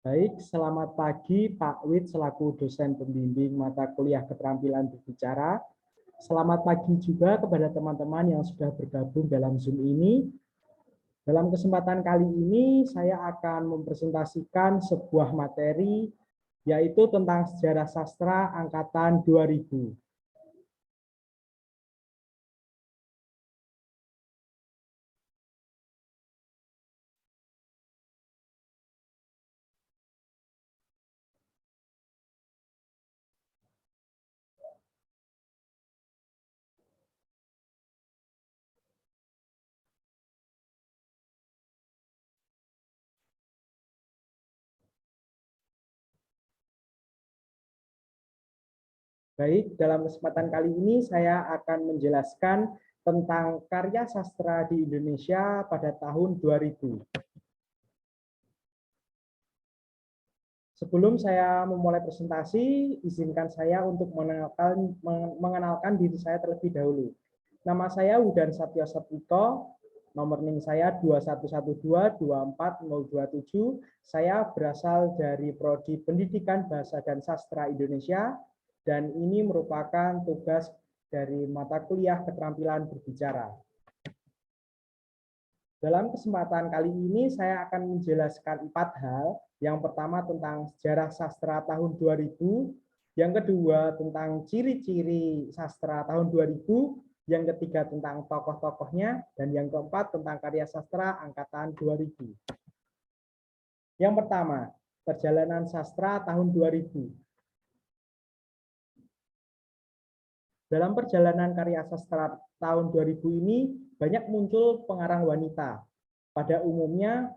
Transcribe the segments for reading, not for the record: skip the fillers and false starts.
Baik, selamat pagi Pak Wid selaku dosen pembimbing mata kuliah keterampilan berbicara. Selamat pagi juga kepada teman-teman yang sudah bergabung dalam Zoom ini. Dalam kesempatan kali ini saya akan mempresentasikan sebuah materi yaitu tentang sejarah sastra angkatan 2000. Baik, dalam kesempatan kali ini saya akan menjelaskan tentang karya sastra di Indonesia pada tahun 2000. Sebelum saya memulai presentasi, izinkan saya untuk mengenalkan diri saya terlebih dahulu. Nama saya Wudan Satyo Satwiko, nomor NIM saya 211224027. Saya berasal dari Prodi Pendidikan Bahasa dan Sastra Indonesia, dan ini merupakan tugas dari mata kuliah keterampilan berbicara. Dalam kesempatan kali ini saya akan menjelaskan 4 hal. Yang pertama tentang sejarah sastra tahun 2000, yang kedua tentang ciri-ciri sastra tahun 2000, yang ketiga tentang tokoh-tokohnya, dan yang keempat tentang karya sastra angkatan 2000. Yang pertama, perjalanan sastra tahun 2000. Dalam perjalanan karya sastra tahun 2000 ini banyak muncul pengarang wanita. Pada umumnya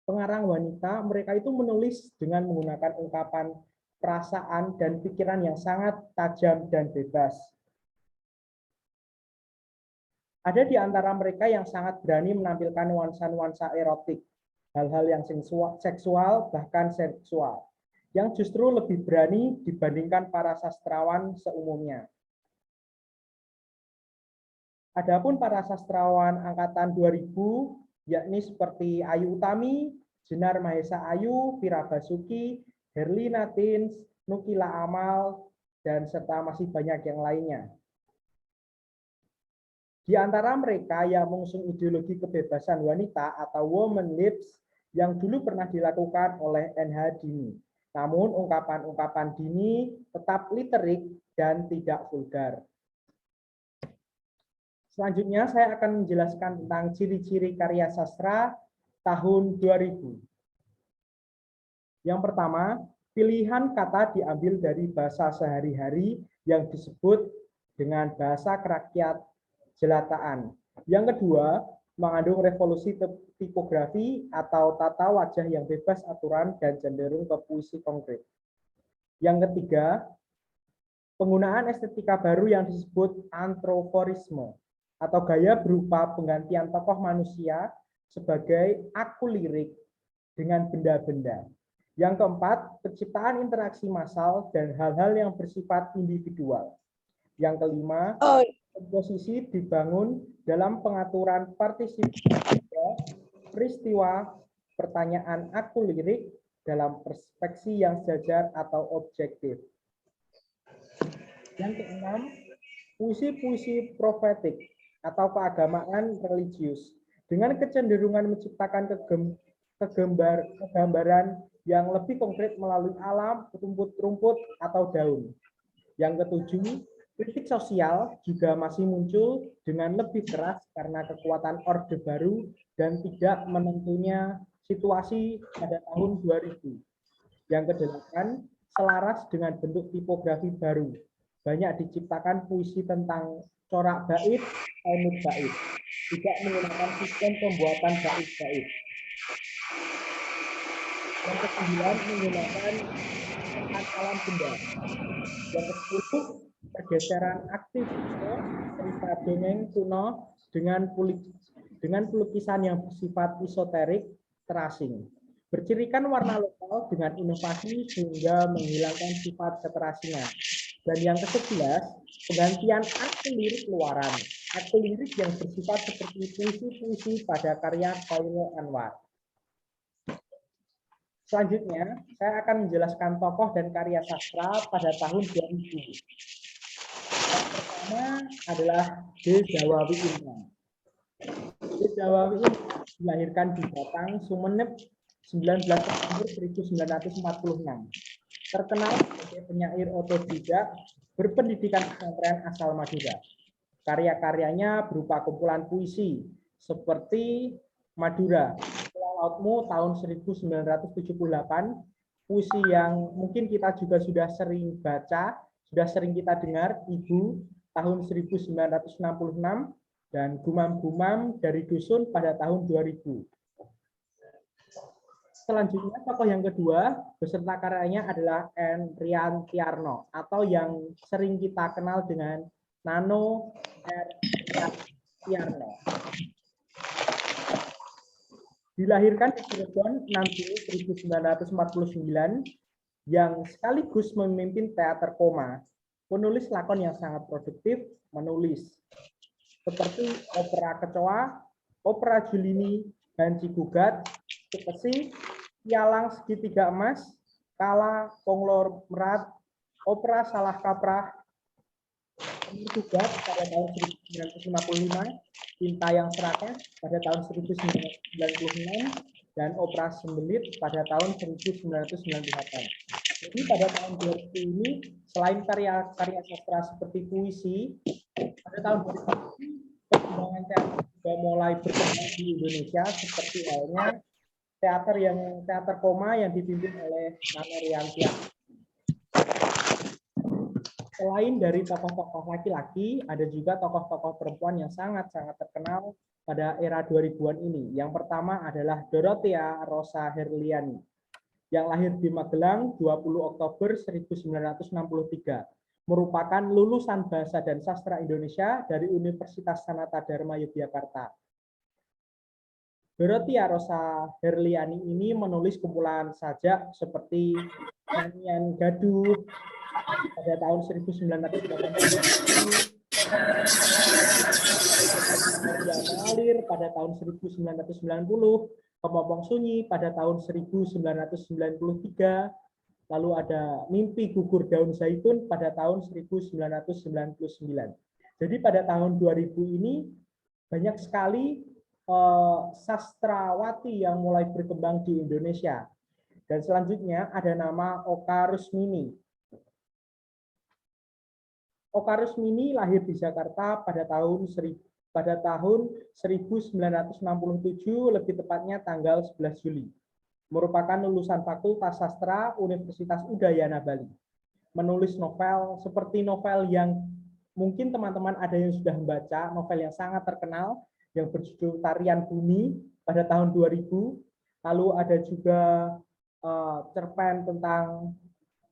pengarang wanita, mereka itu menulis dengan menggunakan ungkapan perasaan dan pikiran yang sangat tajam dan bebas. Ada di antara mereka yang sangat berani menampilkan nuansa-nuansa erotik, hal-hal yang seksual, bahkan seksual, yang justru lebih berani dibandingkan para sastrawan seumumnya. Adapun para sastrawan angkatan 2000, yakni seperti Ayu Utami, Jenar Mahesa Ayu, Vira Basuki, Herlina Tins, Nukila Amal, dan serta masih banyak yang lainnya. Di antara mereka yang mengusung ideologi kebebasan wanita atau woman lips yang dulu pernah dilakukan oleh NH Dini. Namun ungkapan-ungkapan Dini tetap literik dan tidak vulgar. Selanjutnya saya akan menjelaskan tentang ciri-ciri karya sastra tahun 2000. Yang pertama, pilihan kata diambil dari bahasa sehari-hari yang disebut dengan bahasa kerakyat jelataan. Yang kedua, mengandung revolusi tipografi atau tata wajah yang bebas aturan dan cenderung ke puisi konkret. Yang ketiga, penggunaan estetika baru yang disebut antroporisme atau gaya berupa penggantian tokoh manusia sebagai aku lirik dengan benda-benda. Yang keempat, penciptaan interaksi massal dan hal-hal yang bersifat individual. Yang kelima, komposisi dibangun dalam pengaturan partisipasi peristiwa pertanyaan aku lirik dalam perspektif yang sejajar atau objektif. Yang keenam, puisi-puisi profetik atau keagamaan religius dengan kecenderungan menciptakan kegambaran yang lebih konkret melalui alam, rumput-rumput atau daun. Yang ketujuh, kritik sosial juga masih muncul dengan lebih keras karena kekuatan Orde Baru dan tidak menentunya situasi pada tahun 2000. Yang kedelapan, selaras dengan bentuk tipografi baru. Banyak diciptakan puisi tentang corak bait, ainut bait, tidak menggunakan sistem pembuatan bait-bait. Yang ke-9, menggunakan alam benda. Yang ke-10, pergeseran aktivisme cerita dongeng kuno dengan pelukisan yang bersifat esoterik terasing. Bercirikan warna lokal dengan inovasi sehingga menghilangkan sifat keterasingan. Dan yang ke-11, penggantian akte lirik luaran. Akte lirik yang bersifat seperti puisi-puisi pada karya Khairul Anwar. Selanjutnya, saya akan menjelaskan tokoh dan karya sastra pada tahun 2000. Yang pertama adalah D. Dawawi Imran. D. Dawawi Imran dilahirkan di Batang, Sumeneb, 19 September 1946. Terkenal sebagai penyair otodidak, berpendidikan pesantren asal Madura. Karya-karyanya berupa kumpulan puisi seperti Madura, Pulau Lautmu tahun 1978, puisi yang mungkin kita juga sudah sering baca, sudah sering kita dengar, Ibu tahun 1966, dan Gumam-Gumam dari Dusun pada tahun 2000. Selanjutnya, tokoh yang kedua beserta karyanya adalah N. Riantiarno atau yang sering kita kenal dengan Nano R. Riantiarno. Dilahirkan di Cirebon 6 Juni 1949, yang sekaligus memimpin teater koma, penulis lakon yang sangat produktif, menulis seperti opera Kecoa, opera Julini, Banci Gugat, Cekesi, Pialang Segitiga Emas, Kala, Konglomerat, opera Salah Kaprah, Gugat pada tahun 1955, Cinta yang Serakah pada tahun 1996, dan opera Sembelit pada tahun 1998. Jadi pada tahun 2000 ini, selain karya-karya sastra seperti puisi, pada tahun 2000 perkembangan teater juga mulai berkembang di Indonesia, seperti halnya teater koma yang dipimpin oleh Nano Riantiarno. Selain dari tokoh-tokoh laki-laki, ada juga tokoh-tokoh perempuan yang sangat-sangat terkenal pada era 2000-an ini. Yang pertama adalah Dorothea Rosa Herliani, yang lahir di Magelang 20 Oktober 1963, merupakan lulusan Bahasa dan Sastra Indonesia dari Universitas Sanata Dharma Yogyakarta. Dorothea Rosa Herliani ini menulis kumpulan sajak seperti Nyanyian Gaduh pada tahun 1980, Mengalir pada tahun 1990, Kepompong Sunyi pada tahun 1993, lalu ada Mimpi Gugur Daun Zaitun pada tahun 1999. Jadi pada tahun 2000 ini banyak sekali sastrawati yang mulai berkembang di Indonesia. Dan selanjutnya ada nama Oka Rusmini. Oka Rusmini lahir di Jakarta pada tahun 1967, lebih tepatnya tanggal 11 Juli. Merupakan lulusan Fakultas Sastra Universitas Udayana Bali. Menulis novel seperti novel yang mungkin teman-teman ada yang sudah membaca, novel yang sangat terkenal yang berjudul Tarian Bumi pada tahun 2000. Lalu ada juga cerpen tentang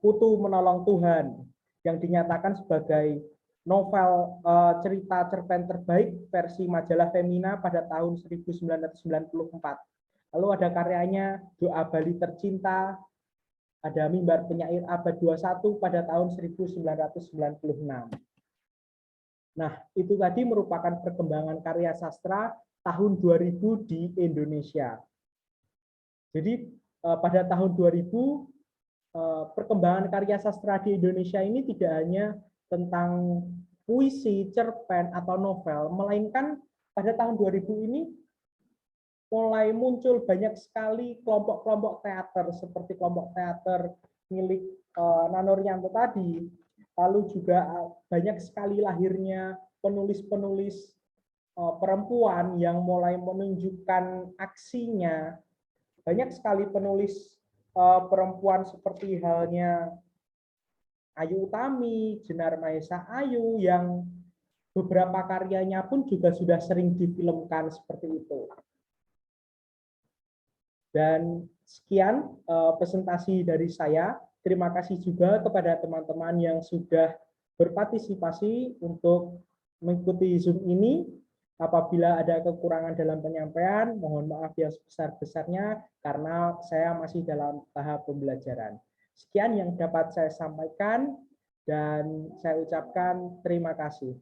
Putu Menolong Tuhan yang dinyatakan sebagai novel cerita cerpen terbaik versi majalah Femina pada tahun 1994. Lalu ada karyanya Doa Bali Tercinta, ada Mimbar Penyair Abad 21 pada tahun 1996. Nah, itu tadi merupakan perkembangan karya sastra tahun 2000 di Indonesia. Jadi pada tahun 2000 perkembangan karya sastra di Indonesia ini tidak hanya tentang puisi, cerpen, atau novel, melainkan pada tahun 2000 ini mulai muncul banyak sekali kelompok-kelompok teater, seperti kelompok teater milik Nano Rianto tadi, lalu juga banyak sekali lahirnya penulis-penulis perempuan yang mulai menunjukkan aksinya, banyak sekali penulis perempuan seperti halnya Ayu Utami, Jenar Maesa Ayu, yang beberapa karyanya pun juga sudah sering difilmkan seperti itu. Dan sekian presentasi dari saya. Terima kasih juga kepada teman-teman yang sudah berpartisipasi untuk mengikuti Zoom ini. Apabila ada kekurangan dalam penyampaian, mohon maaf yang sebesar-besarnya karena saya masih dalam tahap pembelajaran. Sekian yang dapat saya sampaikan dan saya ucapkan terima kasih.